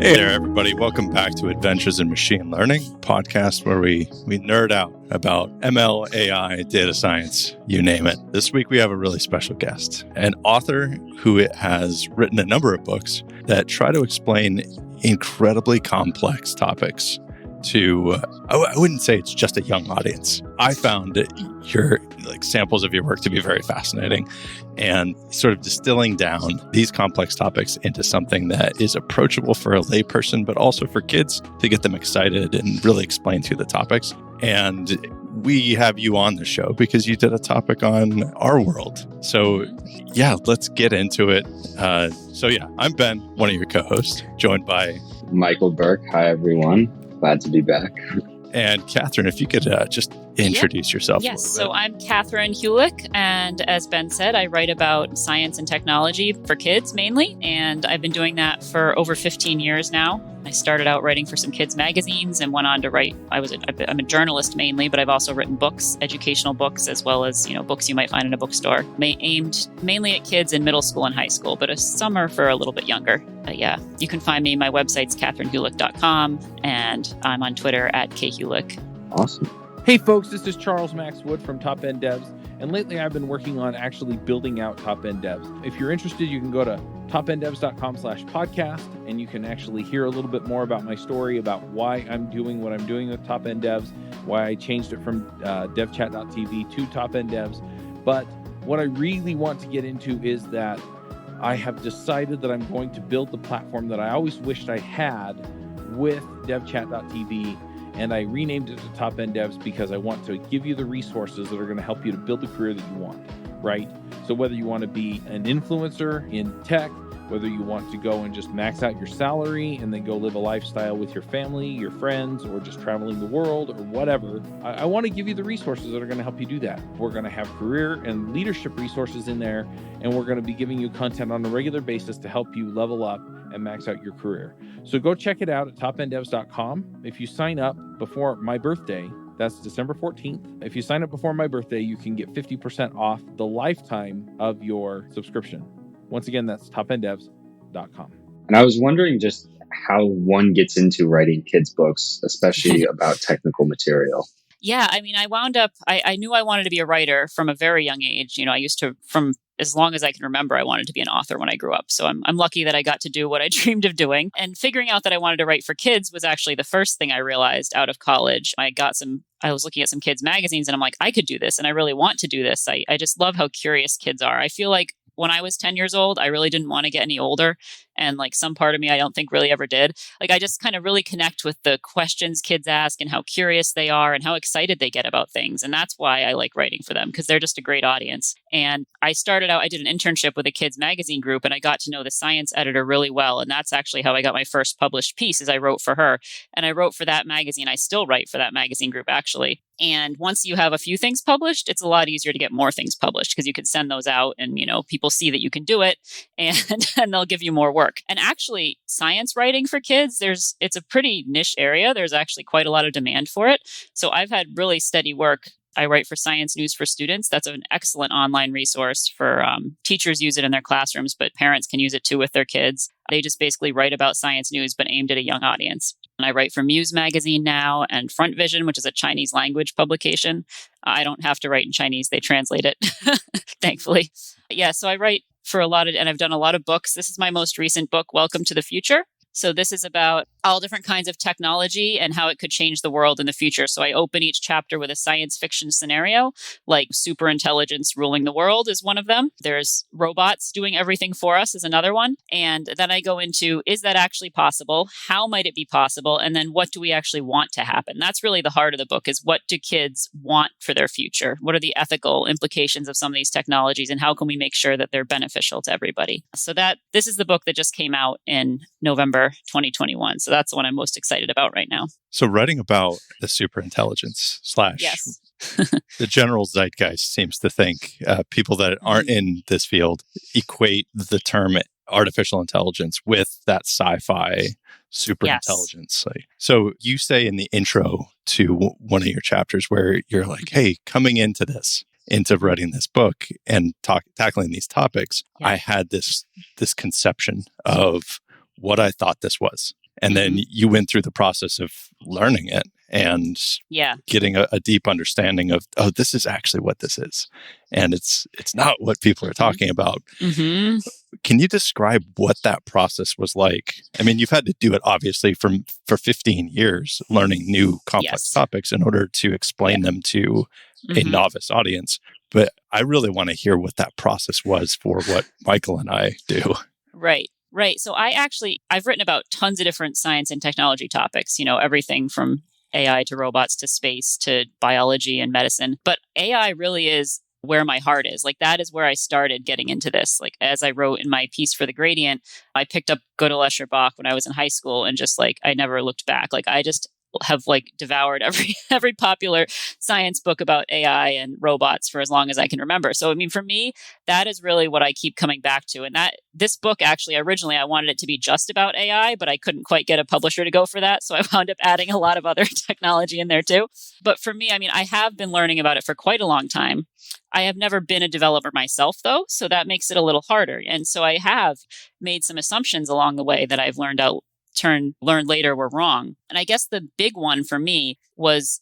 Hey there, everybody. Welcome back to Adventures in Machine Learning, podcast where we nerd out about ML, AI, data science, you name it. This week, we have a really special guest, an author who has written a number of books that try to explain incredibly complex topics to, I wouldn't say it's just a young audience. I found your samples of your work to be very fascinating and sort of distilling down these complex topics into something that is approachable for a layperson, but also for kids to get them excited and really explain through the topics. And we have you on the show because you did a topic on our world. So yeah, let's get into it. I'm Ben, one of your co-hosts, joined by Michael Burke. Hi, everyone. Glad to be back. And Kathryn, if you could just introduce yourself. Yes, so I'm Kathryn Hulick, and as Ben said, I write about science and technology for kids mainly, and I've been doing that for over 15 years now. I started out writing for some kids magazines and went on to write. I'm a journalist mainly, but I've also written books, educational books, as well as books you might find in a bookstore, aimed mainly at kids in middle school and high school, but some are for a little bit younger. You can find me. My website's kathrynhulick.com, and I'm on Twitter at khulick. Awesome. Hey folks, this is Charles Max Wood from Top End Devs, and lately I've been working on actually building out Top End Devs. If you're interested, you can go to topenddevs.com/podcast, and you can actually hear a little bit more about my story, about why I'm doing what I'm doing with Top End Devs, why I changed it from devchat.tv to Top End Devs. But what I really want to get into is that I have decided that I'm going to build the platform that I always wished I had with devchat.tv. And I renamed it to Top End Devs because I want to give you the resources that are going to help you to build the career that you want, right? So whether you want to be an influencer in tech, whether you want to go and just max out your salary and then go live a lifestyle with your family, your friends, or just traveling the world or whatever, I want to give you the resources that are going to help you do that. We're going to have career and leadership resources in there, and we're going to be giving you content on a regular basis to help you level up and max out your career. So go check it out at topenddevs.com. If you sign up before my birthday, that's December 14th. If you sign up before my birthday, you can get 50% off the lifetime of your subscription. Once again, that's topenddevs.com. And I was wondering just how one gets into writing kids' books, especially about technical material. Yeah, I knew I wanted to be a writer from a very young age. I used to, from as long as I can remember, I wanted to be an author when I grew up. So I'm lucky that I got to do what I dreamed of doing. And figuring out that I wanted to write for kids was actually the first thing I realized out of college. I was looking at some kids magazines and I'm like, I could do this. And I really want to do this. I just love how curious kids are. I feel like when I was 10 years old, I really didn't want to get any older. And some part of me, I don't think really ever did. I just kind of really connect with the questions kids ask and how curious they are and how excited they get about things. And that's why I like writing for them, because they're just a great audience. And I did an internship with a kids magazine group, and I got to know the science editor really well. And that's actually how I got my first published piece, is I wrote for her. And I wrote for that magazine. I still write for that magazine group, actually. And once you have a few things published, it's a lot easier to get more things published because you can send those out and, people see that you can do it and they'll give you more work. And actually, science writing for kids, it's a pretty niche area. There's actually quite a lot of demand for it. So I've had really steady work. I write for Science News for Students. That's an excellent online resource for teachers use it in their classrooms, but parents can use it too with their kids. They just basically write about science news, but aimed at a young audience. And I write for Muse magazine now and Front Vision, which is a Chinese language publication. I don't have to write in Chinese. They translate it, thankfully. Yeah, so I write for and I've done a lot of books. This is my most recent book, Welcome to the Future. So this is about all different kinds of technology and how it could change the world in the future. So I open each chapter with a science fiction scenario, like superintelligence ruling the world is one of them. There's robots doing everything for us is another one. And then I go into, is that actually possible? How might it be possible? And then what do we actually want to happen? That's really the heart of the book, is what do kids want for their future? What are the ethical implications of some of these technologies, and how can we make sure that they're beneficial to everybody? So this is the book that just came out in November 2021. So that's the one I'm most excited about right now. So writing about the superintelligence / Yes. the general zeitgeist seems to think people that aren't in this field equate the term artificial intelligence with that sci-fi superintelligence. Yes. So you say in the intro to one of your chapters where you're like, hey, coming into writing this book and tackling these topics, I had this conception of what I thought this was. And then you went through the process of learning it and getting a deep understanding of, oh, this is actually what this is. And it's not what people are talking about. Mm-hmm. Can you describe what that process was like? I mean, you've had to do it obviously for 15 years, learning new complex topics in order to explain them to a novice audience. But I really want to hear what that process was for what Michael and I do. Right. So I've written about tons of different science and technology topics, everything from AI to robots to space to biology and medicine. But AI really is where my heart is. Like, that is where I started getting into this. Like, as I wrote in my piece for The Gradient, I picked up Gödel, Escher, Bach when I was in high school, and just I never looked back. Like, I just have devoured every popular science book about AI and robots for as long as I can remember. So, I mean, for me, that is really what I keep coming back to. And this book, actually, originally I wanted it to be just about AI, but I couldn't quite get a publisher to go for that. So I wound up adding a lot of other technology in there too. But for me, I mean, I have been learning about it for quite a long time. I have never been a developer myself, though, so that makes it a little harder. And so I have made some assumptions along the way that I've learned later were wrong. And I guess the big one for me was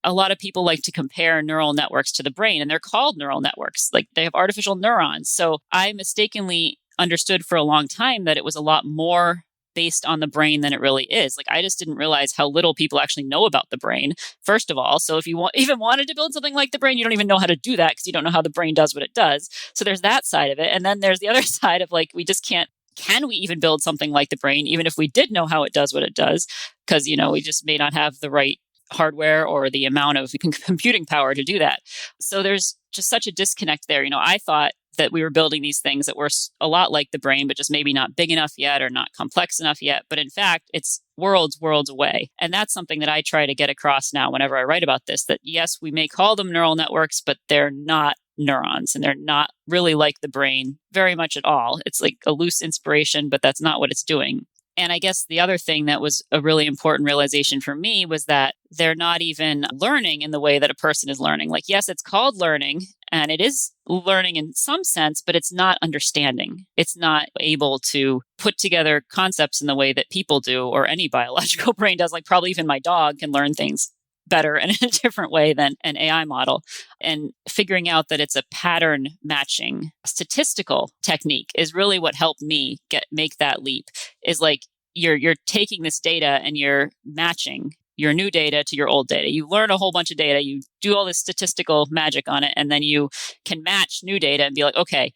a lot of people like to compare neural networks to the brain, and they're called neural networks. Like, they have artificial neurons. So I mistakenly understood for a long time that it was a lot more based on the brain than it really is. Like, I just didn't realize how little people actually know about the brain, first of all. So if you even wanted to build something like the brain, you don't even know how to do that because you don't know how the brain does what it does. So there's that side of it. And then there's the other side of we just can't. Can we even build something like the brain, even if we did know how it does what it does? Because, we just may not have the right hardware or the amount of computing power to do that. So there's just such a disconnect there. I thought that we were building these things that were a lot like the brain, but just maybe not big enough yet or not complex enough yet. But in fact, it's worlds away. And that's something that I try to get across now whenever I write about this, that yes, we may call them neural networks, but they're not neurons, and they're not really like the brain very much at all. It's like a loose inspiration, but that's not what it's doing. And I guess the other thing that was a really important realization for me was that they're not even learning in the way that a person is learning. Like, yes, it's called learning, and it is learning in some sense, but it's not understanding. It's not able to put together concepts in the way that people do, or any biological brain does. Like, probably even my dog can learn things better and in a different way than an AI model. And figuring out that it's a pattern matching statistical technique is really what helped me make that leap. Is like, you're taking this data and you're matching your new data to your old data. You learn a whole bunch of data, you do all this statistical magic on it, and then you can match new data and be like, okay,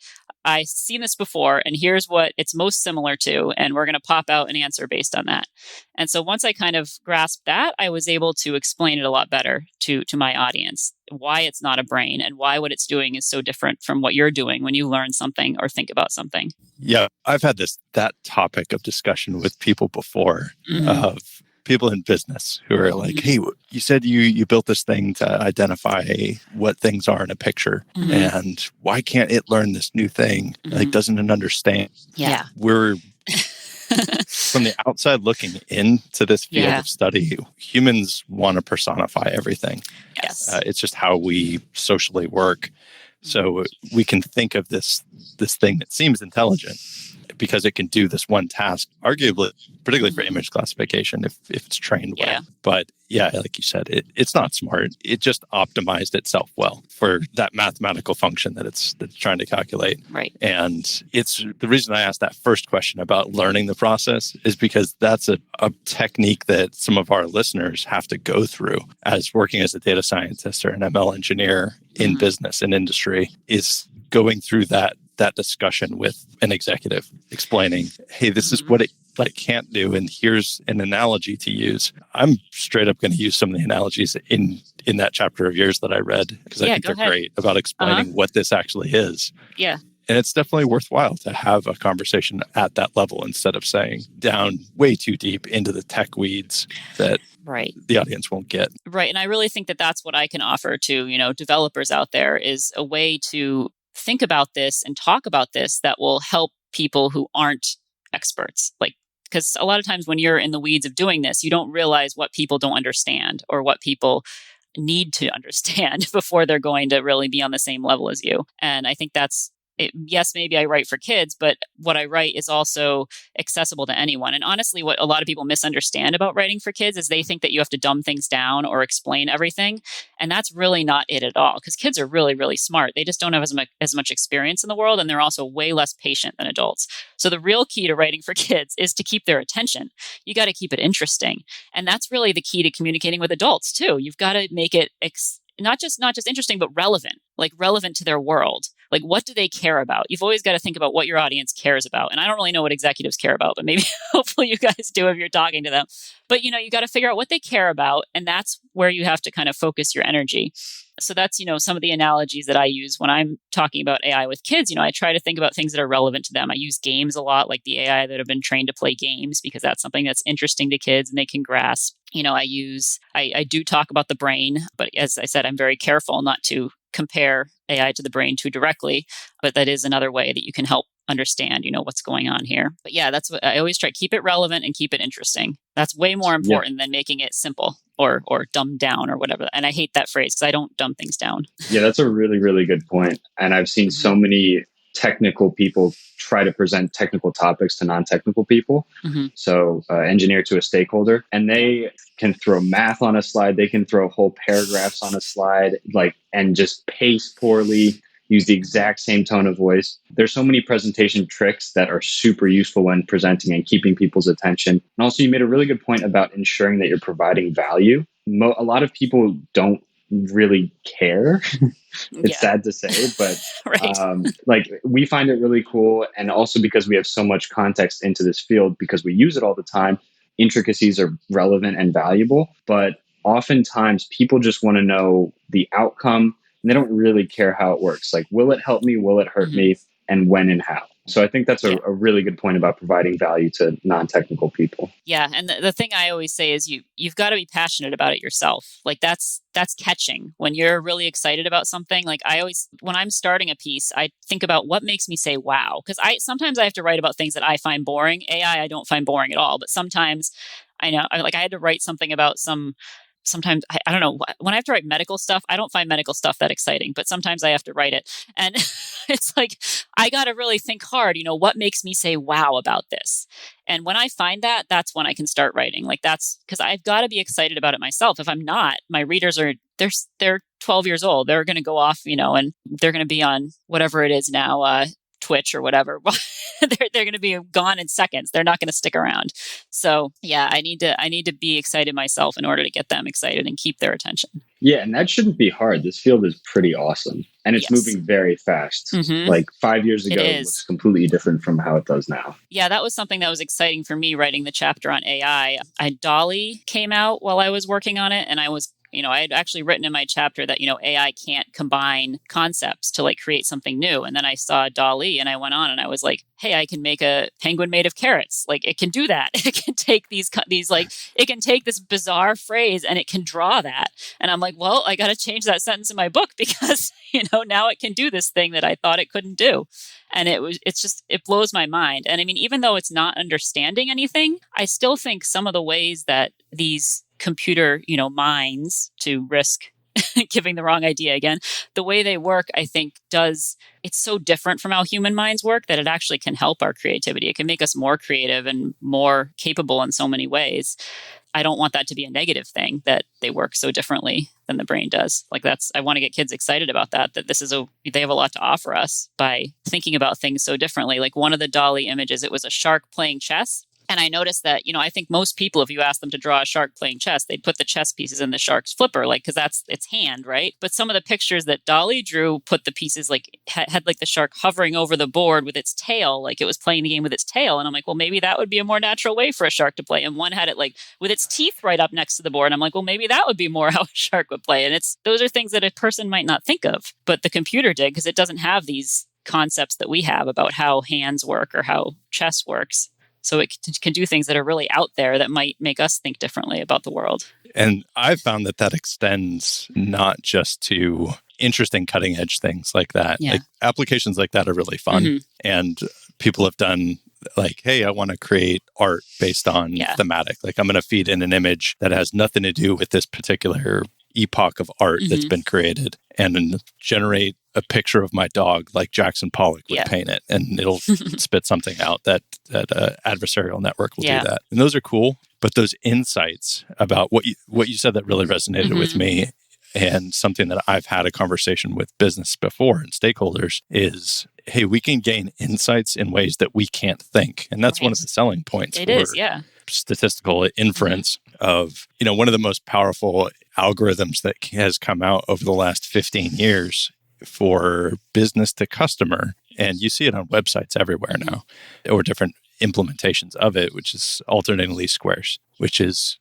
I've seen this before, and here's what it's most similar to, and we're going to pop out an answer based on that. And so once I kind of grasped that, I was able to explain it a lot better to my audience, why it's not a brain and why what it's doing is so different from what you're doing when you learn something or think about something. Yeah, I've had that topic of discussion with people before, of people in business who are like, hey, you said you built this thing to identify what things are in a picture. And why can't it learn this new thing? Like, doesn't it understand? Yeah. We're from the outside looking into this field of study, humans want to personify everything. Yes. It's just how we socially work. So we can think of this thing that seems intelligent because it can do this one task, arguably, particularly for image classification, if it's trained well. But yeah, like you said, it's not smart. It just optimized itself well for that mathematical function that it's trying to calculate. Right. And it's the reason I asked that first question about learning the process is because that's a technique that some of our listeners have to go through as working as a data scientist or an ML engineer in business and industry, is going through that discussion with an executive, explaining, hey, this is what it can't do, and here's an analogy to use. I'm straight up going to use some of the analogies in that chapter of yours that I read, because I think they're great about explaining what this actually is. Yeah. And it's definitely worthwhile to have a conversation at that level instead of saying down way too deep into the tech weeds that the audience won't get. Right. And I really think that that's what I can offer to, developers out there, is a way to think about this and talk about this that will help people who aren't experts. Like, because a lot of times when you're in the weeds of doing this, you don't realize what people don't understand or what people need to understand before they're going to really be on the same level as you. And I think that's yes, maybe I write for kids, but what I write is also accessible to anyone. And honestly, what a lot of people misunderstand about writing for kids is they think that you have to dumb things down or explain everything. And that's really not it at all, because kids are really, really smart. They just don't have as much experience in the world, and they're also way less patient than adults. So the real key to writing for kids is to keep their attention. You got to keep it interesting. And that's really the key to communicating with adults too. You've got to make it not just interesting, but relevant, like relevant to their world. Like, what do they care about? You've always got to think about what your audience cares about. And I don't really know what executives care about, but maybe hopefully you guys do if you're talking to them. But, you got to figure out what they care about. And that's where you have to kind of focus your energy. So that's, some of the analogies that I use when I'm talking about AI with kids. I try to think about things that are relevant to them. I use games a lot, like the AI that have been trained to play games, because that's something that's interesting to kids and they can grasp. I do talk about the brain, but as I said, I'm very careful not to compare AI to the brain too directly, but that is another way that you can help understand, what's going on here. But yeah, that's what I always try. Keep it relevant and keep it interesting. That's way more important than making it simple or dumbed down or whatever. And I hate that phrase because I don't dumb things down. Yeah, that's a really, really good point. And I've seen so many technical people try to present technical topics to non-technical people. So engineer to a stakeholder, and they can throw math on a slide. They can throw whole paragraphs on a slide, and just pace poorly, use the exact same tone of voice. There's so many presentation tricks that are super useful when presenting and keeping people's attention. And also, you made a really good point about ensuring that you're providing value. A lot of people don't really care. It's sad to say, but right. We find it really cool. And also because we have so much context into this field, because we use it all the time, intricacies are relevant and valuable. But oftentimes people just want to know the outcome, and they don't really care how it works. Like, will it help me? Will it hurt me? And when and how? So I think that's a really good point about providing value to non-technical people. Yeah. And the thing I always say is you've got to be passionate about it yourself. Like that's catching when you're really excited about something. Like when I'm starting a piece, I think about what makes me say, wow. Because sometimes I have to write about things that I find boring. AI, I don't find boring at all. But sometimes I know, I had to write something about sometimes I don't know, when I have to write medical stuff, I don't find medical stuff that exciting, but sometimes I have to write it. And it's like, I got to really think hard, what makes me say, wow, about this? And when I find that, that's when I can start writing. Like that's because I've got to be excited about it myself. If I'm not, my readers they're 12 years old. They're going to go off, and they're going to be on whatever it is now, Twitch or whatever. They're going to be gone in seconds. They're not going to stick around. So yeah, I need to be excited myself in order to get them excited and keep their attention. Yeah. And that shouldn't be hard. This field is pretty awesome, and it's moving very fast. Like 5 years ago, it looks completely different from how it does now. Yeah. That was something that was exciting for me writing the chapter on AI. DALL-E came out while I was working on it, and I was I had actually written in my chapter that, AI can't combine concepts to create something new. And then I saw DALL-E and I went on and I was like, hey, I can make a penguin made of carrots. It can do that. It can take it can take this bizarre phrase and it can draw that. And I'm like, well, I got to change that sentence in my book because, now it can do this thing that I thought it couldn't do. And it blows my mind. And I mean, even though it's not understanding anything, I still think some of the ways that these computer, minds, to risk giving the wrong idea again, the way they work, I think it's so different from how human minds work that it actually can help our creativity. It can make us more creative and more capable in so many ways. I don't want that to be a negative thing, that they work so differently than the brain does. I want to get kids excited about that they have a lot to offer us by thinking about things so differently. Like one of the DALL-E images, it was a shark playing chess. And I noticed that, I think most people, if you ask them to draw a shark playing chess, they'd put the chess pieces in the shark's flipper, because that's its hand, right? But some of the pictures that DALL-E drew put the pieces had the shark hovering over the board with its tail, like it was playing the game with its tail. And I'm like, well, maybe that would be a more natural way for a shark to play. And one had it with its teeth right up next to the board. And I'm like, well, maybe that would be more how a shark would play. And those are things that a person might not think of, but the computer did, because it doesn't have these concepts that we have about how hands work or how chess works. So it can do things that are really out there that might make us think differently about the world. And I've found that extends not just to interesting cutting edge things like that. Yeah. Applications like that are really fun. And people have done hey, I want to create art based on thematic. I'm going to feed in an image that has nothing to do with this particular epoch of art that's been created and generate a picture of my dog like Jackson Pollock would paint it, and it'll spit something out that adversarial network will do that. And those are cool. But those insights about what you said that really resonated with me, and something that I've had a conversation with business before and stakeholders is, hey, we can gain insights in ways that we can't think. And that's one of the selling points for statistical inference of, one of the most powerful algorithms that has come out over the last 15 years for business to customer. And you see it on websites everywhere now, or different implementations of it, which is alternating least squares, which is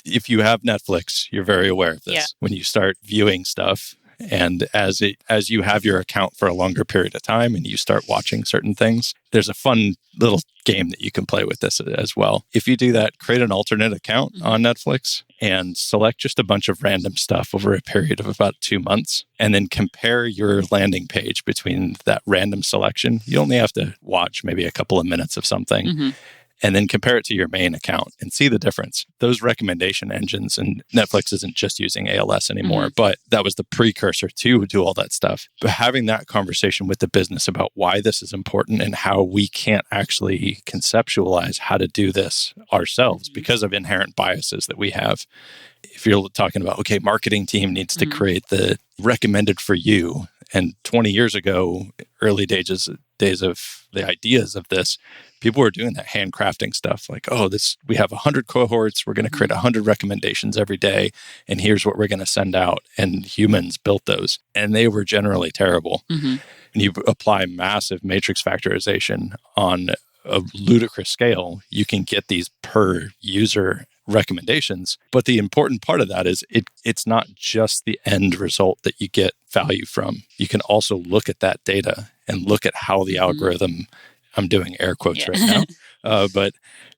if you have Netflix, you're very aware of this. Yeah. When you start viewing stuff, and as you have your account for a longer period of time and you start watching certain things, there's a fun little game that you can play with this as well. If you do that, create an alternate account on Netflix and select just a bunch of random stuff over a period of about 2 months, and then compare your landing page between that random selection. You only have to watch maybe a couple of minutes of something. And then compare it to your main account and see the difference. Those recommendation engines, and Netflix isn't just using ALS anymore, but that was the precursor to do all that stuff. But having that conversation with the business about why this is important and how we can't actually conceptualize how to do this ourselves because of inherent biases that we have. If you're talking about, okay, marketing team needs to create the recommended for you. And 20 years ago, early days of the ideas of this, people were doing that handcrafting stuff like, we have 100 cohorts, we're going to create 100 recommendations every day, and here's what we're going to send out. And humans built those, and they were generally terrible. And you apply massive matrix factorization on a ludicrous scale, you can get these per user recommendations. But the important part of that is it's not just the end result that you get value from. You can also look at that data and look at how the algorithm, I'm doing air quotes right now, but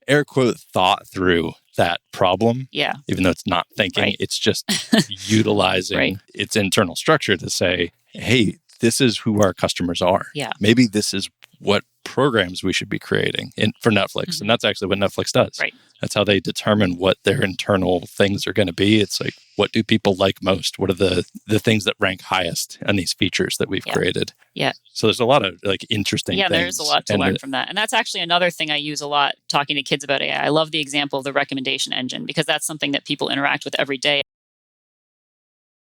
air quote thought through that problem. Yeah. Even though it's not thinking, it's just utilizing its internal structure to say, hey, this is who our customers are. Yeah. Maybe this is what programs we should be creating for Netflix. And that's actually what Netflix does. Right. That's how they determine what their internal things are going to be. It's like, what do people like most? What are the things that rank highest on these features that we've created? Yeah. So there's a lot of interesting things. Yeah, there's a lot to learn from that. And that's actually another thing I use a lot talking to kids about AI. I love the example of the recommendation engine because that's something that people interact with every day.